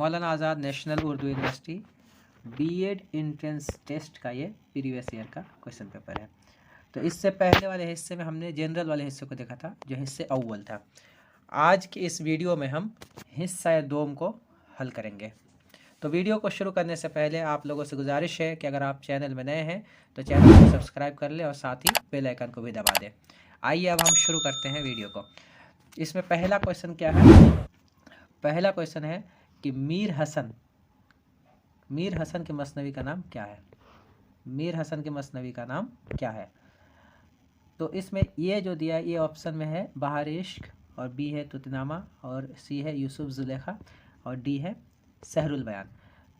मौलाना Azad national Urdu university BEd entrance test का ये previous year का क्वेश्चन पेपर है। तो इससे पहले वाले हिस्से में हमने जनरल वाले हिस्से को देखा था, जो हिस्से अव्वल था। आज के इस वीडियो में हम हिस्सा दोम को हल करेंगे। तो वीडियो को शुरू करने से पहले आप लोगों से गुजारिश है कि अगर आप चैनल में नए हैं तो चैनल को सब्सक्राइब कर लें और साथ ही बेल आइकन को भी दबा दें। आइए अब हम शुरू करते हैं वीडियो को। इसमें पहला क्वेश्चन क्या है? पहला क्वेश्चन है कि मीर हसन के मसनवी का नाम क्या है? मीर हसन के मसनवी का नाम क्या है? तो इसमें ये जो दिया है ये ऑप्शन में है बहार इश्क, और बी है तुतनामा, और सी है यूसुफ जुलेखा, और डी है सहरुल बयान।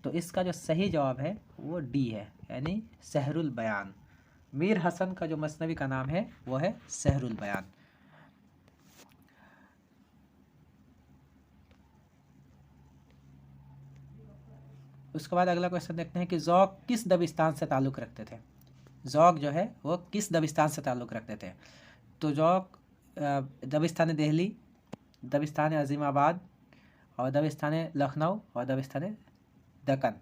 तो इसका जो सही जवाब है वो डी है, यानी सहरुल बयान। मीर हसन का जो मसनवी का नाम है वो है सहरुल बयान। उसके बाद अगला क्वेश्चन देखते हैं कि ज़ौक़ किस दबिस्तान से ताल्लुक़ रखते थे? ज़ौक़ जो है वो किस दबिस्तान से ताल्लुक़ रखते थे? तो ज़ौक़ दबिस्तान दिल्ली, दबिस्तान अज़ीमाबाद, और दबिस्तान लखनऊ, और दबिस्तान दक्कन।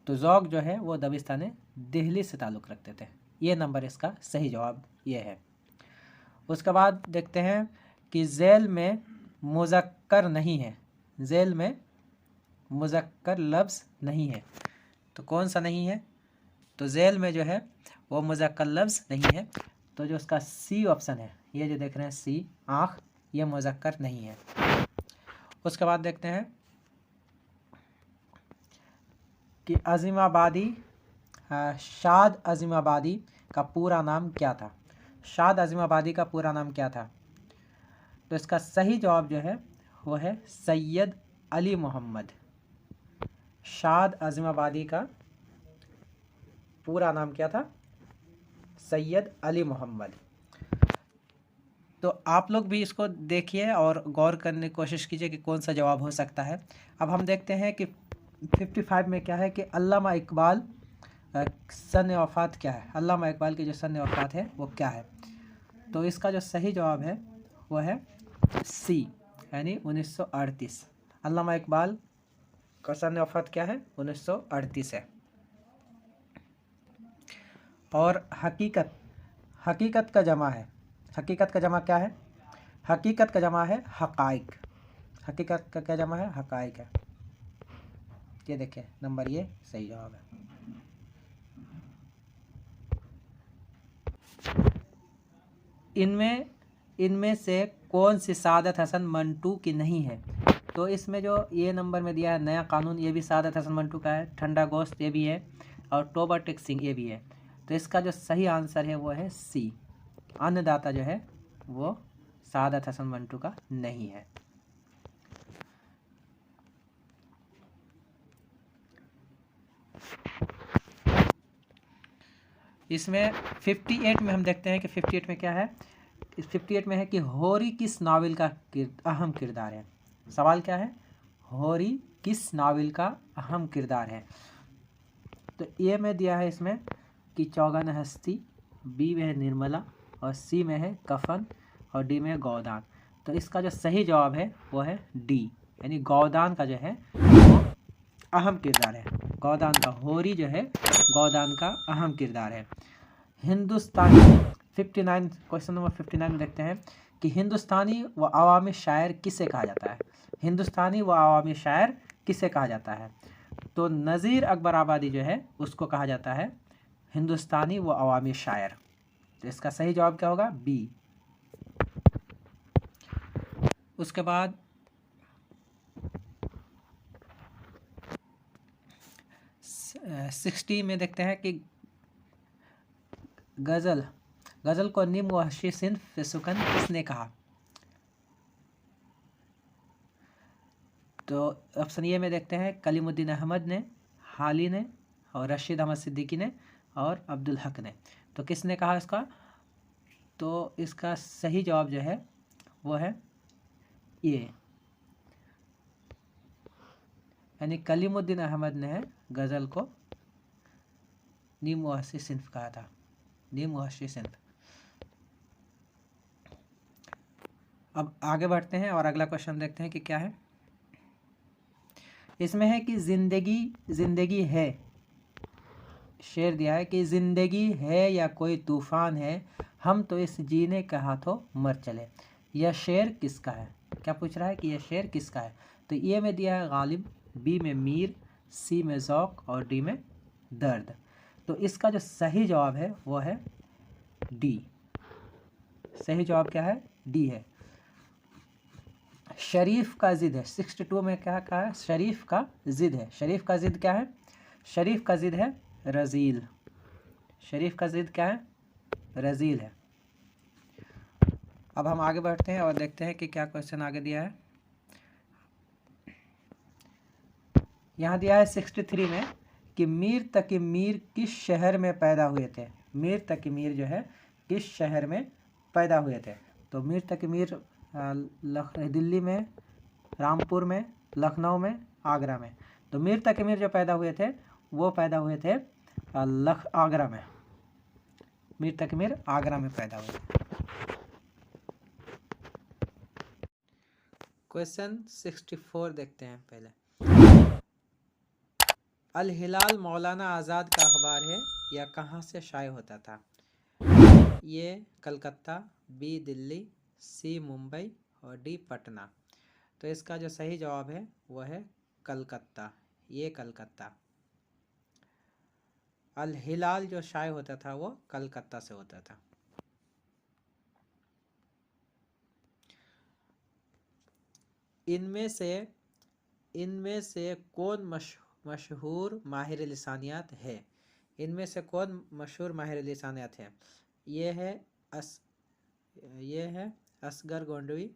तो ज़ौक़ जो है वो दबिस्तान दिल्ली से ताल्लुक़ रखते थे। ये नंबर इसका सही जवाब ये है। उसके बाद देखते हैं कि ज़ैल में मुज़क्कर नहीं है, ज़ैल में मुज़क्कर लफ्ज़ नहीं है। तो कौन सा नहीं है? तो ज़ैल में जो है वो मुज़क्कर लफ्ज़ नहीं है। तो जो उसका सी ऑप्शन है, ये जो देख रहे हैं सी, आँख, ये मुज़क्कर नहीं है। उसके बाद देखते हैं कि अज़ीमाबादी, शाद अज़ीमाबादी का पूरा नाम क्या था? शाद अज़ीमाबादी का पूरा नाम क्या था? तो इसका सही जवाब जो है वो है सैयद अली मोहम्मद। शाद अज़ीमाबादी का पूरा नाम क्या था? सैयद अली मोहम्मद। तो आप लोग भी इसको देखिए और गौर करने की कोशिश कीजिए कि कौन सा जवाब हो सकता है। अब हम देखते हैं कि 55 में क्या है कि अल्लामा इकबाल सन वफ़ात क्या है? अल्लामा इकबाल की जो सन वफ़ात है वो क्या है? तो इसका जो सही जवाब है वो है सी, यानी 1938। अल्लामा इकबाल का सन वफ़ात क्या है? 1938 है। और हकीकत का जमा है। हकीकत का जमा क्या है? हकीकत का जमा है हक़ाइक़। हकीकत का क्या जमा है? हक़ाइक़ है। ये देखिए नंबर ये सही जवाब है। इनमें से कौन सी सादत हसन मंटू की नहीं है? तो इसमें जो ये नंबर में दिया है नया कानून, ये भी सादत हसन मंटू का है। ठंडा गोश्त ये भी है, और टोबा टेक सिंह ये भी है। तो इसका जो सही आंसर है वो है सी, अन्नदाता जो है वो सादत हसन मंटू का नहीं है। इसमें 58 में हम देखते हैं कि 58 में क्या है? इस 58 में है कि होरी किस नावल का अहम किरदार है? सवाल क्या है? होरी किस नावल का अहम किरदार है? तो ए में दिया है इसमें कि चौगन हस्ती, बी में है निर्मला, और सी में है कफन, और डी में है गौदान। तो इसका जो सही जवाब है वो है डी, यानी गौदान का जो है वो अहम किरदार है। गौदान का, होरी जो है गौदान का अहम किरदार है। हिंदुस्तानी 59, क्वेश्चन नंबर 59 में देखते हैं कि हिंदुस्तानी व अवामी शायर किसे कहा जाता है? हिंदुस्तानी व अवामी शायर किसे कहा जाता है? तो नज़ीर अकबर आबादी जो है उसको कहा जाता है हिंदुस्तानी व अवामी शायर। तो इसका सही जवाब क्या होगा? बी। उसके बाद सिक्सटी में देखते हैं कि गज़ल को निम वहशी सिन्फ सुकन किसने कहा? तो ऑप्शन ए में देखते हैं कलीमुद्दीन अहमद ने, हाली ने, और रशीद अहमद सिद्दीकी ने, और अब्दुल हक ने। तो किसने कहा इसका? तो इसका सही जवाब जो है वो है ए, यानी कलीमुद्दीन अहमद ने गज़ल को निम वहशी सिन्फ कहा था, निम वहशी सिन्फ। अब आगे बढ़ते हैं और अगला क्वेश्चन देखते हैं कि क्या है इसमें है कि जिंदगी है, शेर दिया है कि जिंदगी है या कोई तूफान है, हम तो इस जीने के हाथों मर चले। यह शेर किसका है? क्या पूछ रहा है कि यह शेर किसका है? तो ए में दिया है गालिब, बी में मीर, सी में ज़ौक़ और डी में दर्द। तो इसका जो सही जवाब है वो है डी। सही जवाब क्या है? डी है। शरीफ का ज़िद है, 62 में क्या कहा है? शरीफ का ज़िद है। शरीफ का ज़िद क्या है? शरीफ का ज़िद है रज़ील। शरीफ का ज़िद क्या है? रज़ील है। अब हम आगे बढ़ते हैं और देखते हैं कि क्या क्वेश्चन आगे दिया है। यहाँ दिया है 63 में कि मीर तकी मीर किस शहर में पैदा हुए थे। मीर तकी मीर जो है किस शहर में पैदा हुए थे? तो मीर तकी मीर दिल्ली में, रामपुर में, लखनऊ में, आगरा में। तो मीर तकी मीर जो पैदा हुए थे वो पैदा हुए थे आगरा में। मीर तकी मीर आगरा में पैदा हुए। क्वेश्चन 64 देखते हैं पहले। अल हिलाल मौलाना आज़ाद का अखबार है, यह कहाँ से शाये होता था? ये कलकत्ता, बी दिल्ली, सी मुंबई और डी पटना। तो इसका जो सही जवाब है वह है कलकत्ता। ये कलकत्ता। अल हिलाल जो शाये होता था वो कलकत्ता से होता था। इनमें से कौन मशहूर माहिर लिसानियात है? इनमें से कौन मशहूर माहिर लिसानियात है? ये है असगर गोंडवी,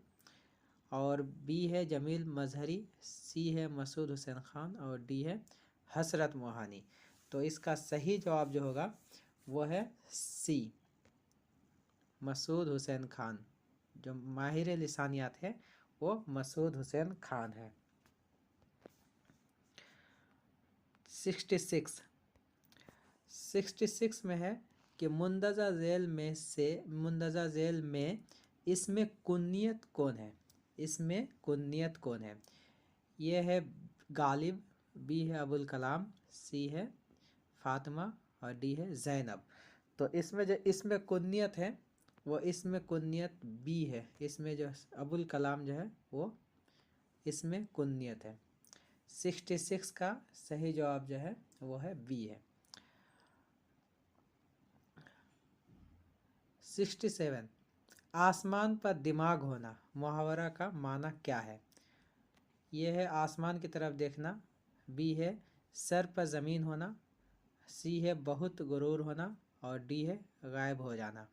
और बी है जमील मजहरी, सी है मसूद हुसैन खान और डी है हसरत मोहानी। तो इसका सही जवाब जो होगा वो है सी, मसूद हुसैन खान। जो माहिर लिसानियात है वो मसूद हुसैन खान है। 66 में है कि मुंदजा झेल में इसमें कुन्नियत कौन है? इसमें कुन्नियत कौन है? ये है गालिब, बी है अबुल कलाम, सी है फातिमा और डी है ज़ैनब। तो इसमें कुन्नियत है वो इसमें कुन्नियत बी है। इसमें जो अबुल कलाम जो है वो इसमें कुन्नियत है। 66 का सही जवाब जो है वो है बी है। 67 आसमान पर दिमाग होना मुहावरा का माना क्या है? ये है आसमान की तरफ देखना, बी है सर पर ज़मीन होना, सी है बहुत गुरूर होना और डी है गायब हो जाना।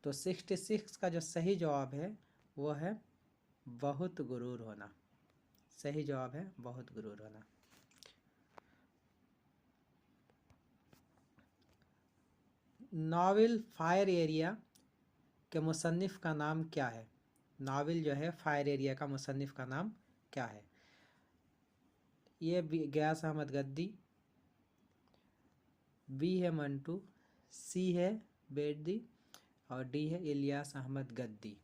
तो 66 का जो सही जवाब है वो है बहुत गुरूर होना। सही जवाब है बहुत गुरूर होना। नावल फायर एरिया के मुसन्निफ़ का नाम क्या है? नावल जो है फायर एरिया का मुसन्निफ़ का नाम क्या है? ये गयास अहमद गद्दी, बी है मंटू, सी है बेदी और डी है इलियास अहमद गद्दी।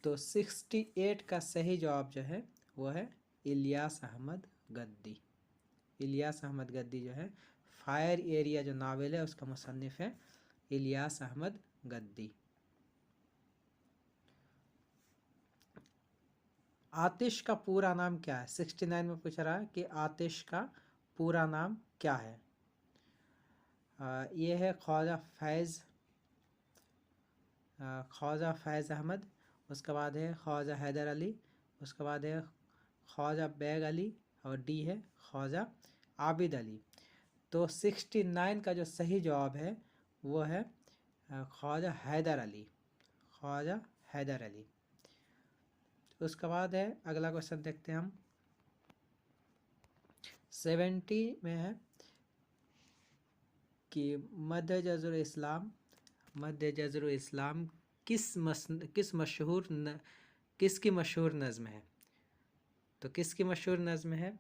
तो 68 का सही जवाब जो है वो है इलियास अहमद गद्दी। इलियास अहमद गद्दी जो है फायर एरिया जो नावल है उसका मुसन्निफ़ है इलियास अहमद गद्दी। आतिश का पूरा नाम क्या है? 69 में पूछ रहा है कि आतिश का पूरा नाम क्या है? ये है ख्वाजा फैज़ अहमद, उसके बाद है ख्वाजा हैदर अली, उसके बाद है ख्वाजा बैग अली और डी है ख्वाजा आबिद अली। तो 69 का जो सही जवाब है वो है ख्वाजा हैदर अली। ख्वाजा हैदर अली। उसके बाद है अगला क्वेश्चन देखते हैं हम। 70 में है कि मध्य जज़्र इस्लाम किसकी मशहूर नज़्म है? तो किसकी मशहूर नज़्म है?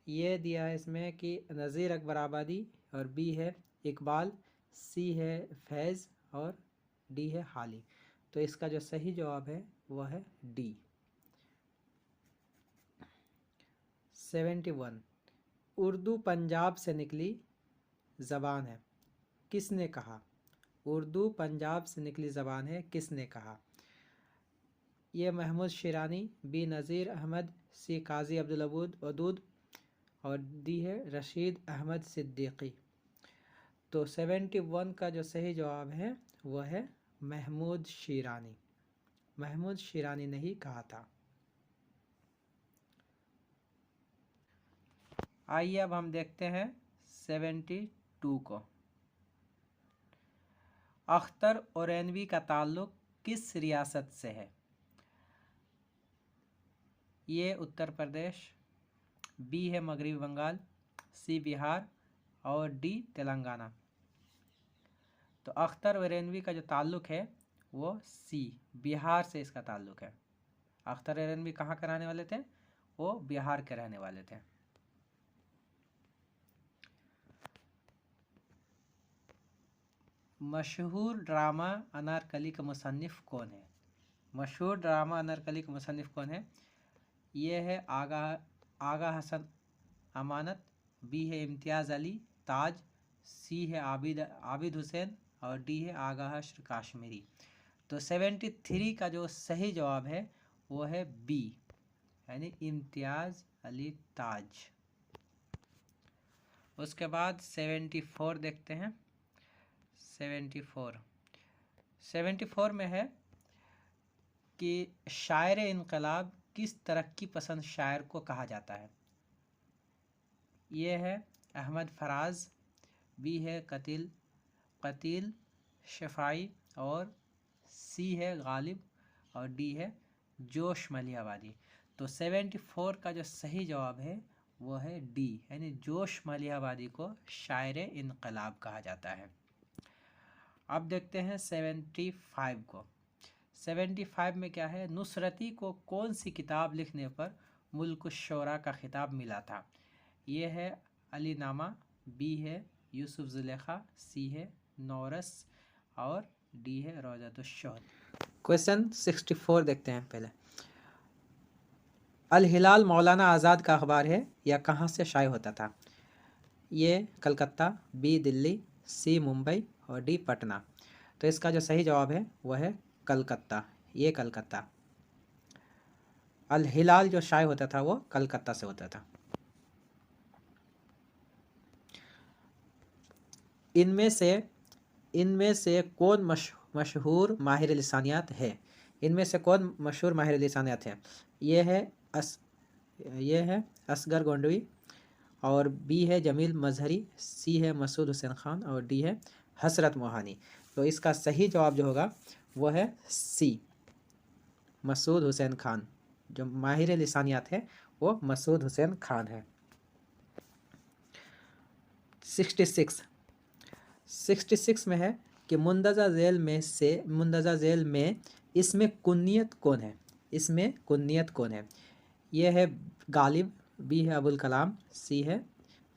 ये दिया है इसमें कि नज़ीर अकबर आबादी और बी है इकबाल, सी है फैज़ और डी है हाली। तो इसका जो सही जवाब है वह है डी। 71 उर्दू पंजाब से निकली ज़बान है, किसने कहा? उर्दू पंजाब से निकली ज़बान है, किसने कहा? ये महमूद शिरानी, बी नज़ीर अहमद, सी काजी अब्दुल वदूद और डी है रशीद अहमद सिद्दीकी। तो 71 का जो सही जवाब है वह है महमूद शिरानी। महमूद शिरानी ने ही कहा था। आइए अब हम देखते हैं 72 को। अख्तर औरैनवी का ताल्लुक किस रियासत से है? ये उत्तर प्रदेश, बी है मगरबी बंगाल, सी बिहार और डी तेलंगाना। तो अख्तर औरैनवी का जो ताल्लुक है वो सी बिहार से इसका ताल्लुक है। अख्तर औरैनवी कहाँ के रहने वाले थे? वो बिहार के रहने वाले थे। मशहूर ड्रामा अनारकली का मुसन्निफ कौन है? मशहूर ड्रामा अनारकली का मुसन्निफ कौन है? ये है आगा हसन अमानत, बी है इम्तियाज़ अली ताज, सी है आबिद हुसैन और डी है आगा हश्र काश्मीरी। तो 73 का जो सही जवाब है वो है बी, यानी इम्तियाज़ अली ताज। उसके बाद 74 देखते हैं। 74 में है कि शायर इनकलाब किस तरक्की पसंद शायर को कहा जाता है? ये है अहमद फराज, बी है कतील शफ़ाई और सी है गालिब और डी है जोश मलिहाबादी। तो 74 का जो सही जवाब है वो है डी, यानी जोश मलिहाबादी को शायर इनकलाब कहा जाता है। अब देखते हैं 75 को। 75 में क्या है? नुसरती को कौन सी किताब लिखने पर मुल्क शोरा का खिताब मिला था? ये है अली नामा, बी है यूसुफ जुलेखा, सी है नौरस और डी है रोज़ातुश्शोहद। क्वेश्चन 64 देखते हैं पहले। अल हिलाल मौलाना आज़ाद का अखबार है या कहाँ से शाये होता था? ये कलकत्ता, बी दिल्ली, सी मुंबई और डी पटना। तो इसका जो सही जवाब है वह है कलकत्ता। ये कलकत्ता। अल हिलाल जो शाये होता था वो कलकत्ता से होता था। इनमें से कौन मशहूर माहिर लिसानियात है? इनमें से कौन मशहूर माहिर लिसानियात है? ये है असगर गोंडवी और बी है जमील मजहरी, सी है मसूद हुसैन खान और डी है हसरत मोहानी। तो इसका सही जवाब जो होगा वो है सी, मसूद हुसैन खान। जो माहिर लिसानियात है वो मसूद हुसैन खान है। 66 में है कि मुंदज़ा झेल में इसमें कुन्नियत कौन है? इसमें कुन्नियत कौन है? ये है गालिब, बी है अबुल कलाम, सी है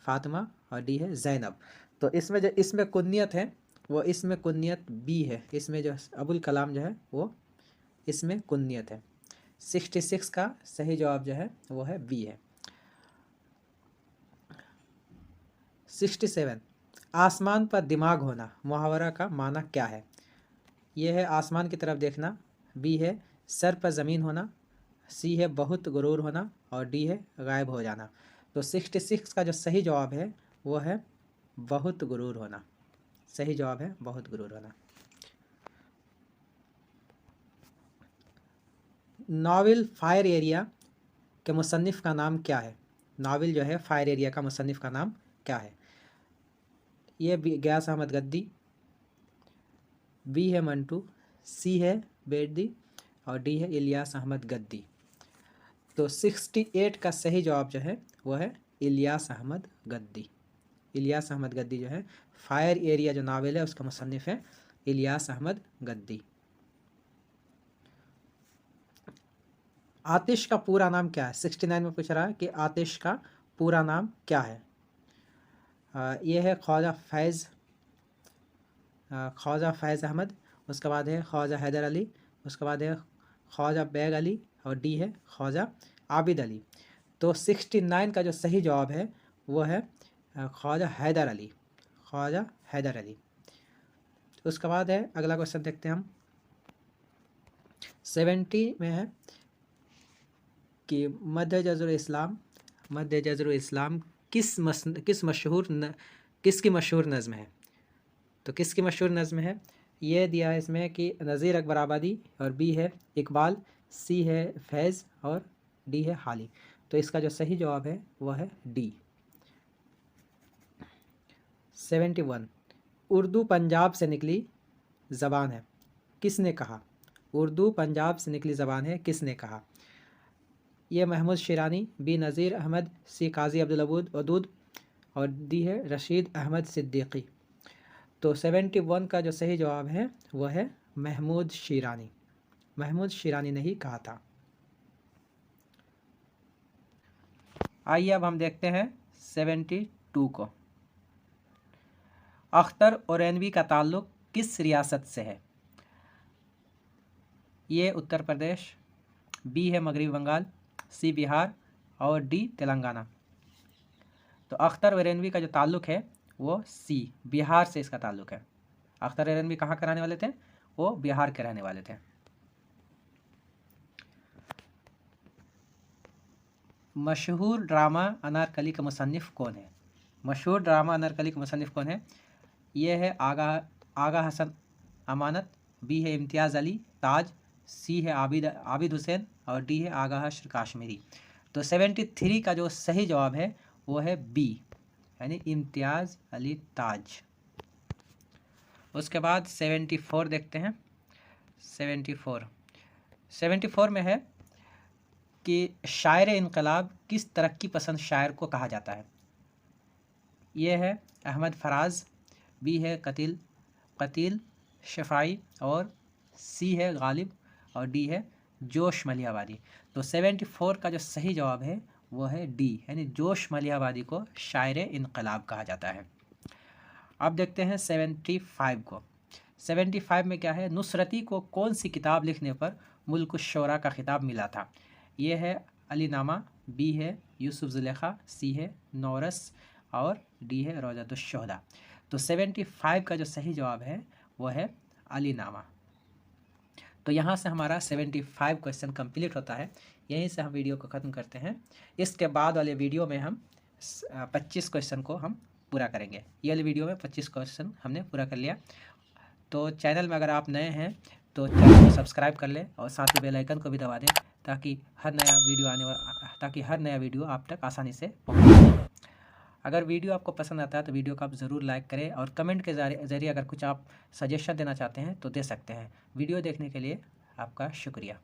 फातिमा और डी है ज़ैनब। तो इसमें जो इसमें कुन्नियत है वो इसमें कुन्नियत बी है। इसमें जो अबुल कलाम जो है वो इसमें कुन्नियत है। 66 का सही जवाब जो है वो है बी है। 67 आसमान पर दिमाग होना मुहावरा का माना क्या है? ये है आसमान की तरफ देखना, बी है सर पर ज़मीन होना, सी है बहुत गुरूर होना और डी है गायब हो जाना। तो 66 का जो सही जवाब है वो है बहुत गुरूर होना। सही जवाब है बहुत गुरूर होना। नावल फायर एरिया के मुसन्निफ़ का नाम क्या है? नावल जो है फायर एरिया का मुसन्निफ़ का नाम क्या है? ये गयास अहमद गद्दी, बी है मंटू, सी है बेदी और डी है इलियास अहमद गद्दी। तो 68 का सही जवाब जो है वो है इलियास अहमद गद्दी। इलियास अहमद गद्दी जो है फायर एरिया जो नावल है उसका मुसन्निफ़ है इलियास अहमद गद्दी। आतिश का पूरा नाम क्या है? 69 में पूछ रहा है कि आतिश का पूरा नाम क्या है? ये है ख्वाजा फैज़ अहमद, उसके बाद है ख्वाजा हैदर अली, उसके बाद है ख्वाजा बैग अली और डी है ख्वाजा आबिद अली। तो 69 का जो सही जवाब है वो है ख्वाजा हैदर अली, ख्वाजा हैदर अली। उसके बाद है अगला क्वेश्चन देखते हैं हम। 70 में है कि मध्य जज़ुर इस्लाम किसकी मशहूर नज़्म है। तो किसकी मशहूर नज़्म है, ये दिया है इसमें कि नज़ीर अकबर आबादी, और बी है इकबाल, सी है फैज़ और डी है हाली। तो इसका जो सही जवाब है वह है डी। 71 उर्दू पंजाब से निकली ज़बान है, किसने कहा। उर्दू पंजाब से निकली ज़बान है, किसने कहा। ये महमूद शिरानी, बी नज़ीर अहमद, सी काजी अब्दुल वदूद और डी है रशीद अहमद सिद्दीकी। तो 71 का जो सही जवाब है वह है महमूद शिरानी, महमूद शिरानी ने ही कहा था। आइए अब हम देखते हैं 72 को। अख्तर औरैनवी का ताल्लुक़ किस रियासत से है। ये उत्तर प्रदेश, बी है मगरबी बंगाल, सी बिहार और डी तेलंगाना। तो अख्तर औरैनवी का जो ताल्लुक़ है वो सी, बिहार से इसका ताल्लुक़ है। अख्तर औरैनवी कहाँ के रहने वाले थे, वो बिहार के रहने वाले थे। मशहूर ड्रामा अनारकली का मुसन्निफ़ कौन है। मशहूर ड्रामा अनारकली का मुसन्निफ़ कौन है। ये है आगा हसन अमानत, बी है इम्तियाज़ अली ताज, सी है आबिद हुसैन और डी है आगा हश्र काश्मीरी। तो 73 का जो सही जवाब है वो है बी, यानी इम्तियाज़ अली ताज। उसके बाद 74 देखते हैं। 74 में है कि शायर इनकलाब किस तरक्की पसंद शायर को कहा जाता है। ये है अहमद फराज, बी है कतील शफ़ाई और सी है गालिब और डी है जोश मलिहाबादी। तो 74 का जो सही जवाब है वो है डी, यानी जोश मलिहाबादी को शायर इनकलाब कहा जाता है। अब देखते हैं 75 को। 75 में क्या है, नुसरती को कौन सी किताब लिखने पर मुल्क शोरा का खिताब मिला था। ये है अली नामा, बी है यूसुफ ज़ुलेखा, सी है नौरस और डी है रोज़ातुश्शुहदा। तो 75 का जो सही जवाब है वो है अली नामा। तो यहाँ से हमारा 75 क्वेश्चन कंप्लीट होता है। यहीं से हम वीडियो को ख़त्म करते हैं। इसके बाद वाले वीडियो में हम 25 क्वेश्चन को हम पूरा करेंगे। ये वाले वीडियो में 25 क्वेश्चन हमने पूरा कर लिया। तो चैनल में अगर आप नए हैं तो चैनल को सब्सक्राइब कर लें और साथ ही बेल आइकन को भी दबा दें ताकि हर नया वीडियो आप तक आसानी से पहुँचे। अगर वीडियो आपको पसंद आता है तो वीडियो को आप ज़रूर लाइक करें और कमेंट के ज़रिए अगर कुछ आप सजेशन देना चाहते हैं तो दे सकते हैं। वीडियो देखने के लिए आपका शुक्रिया।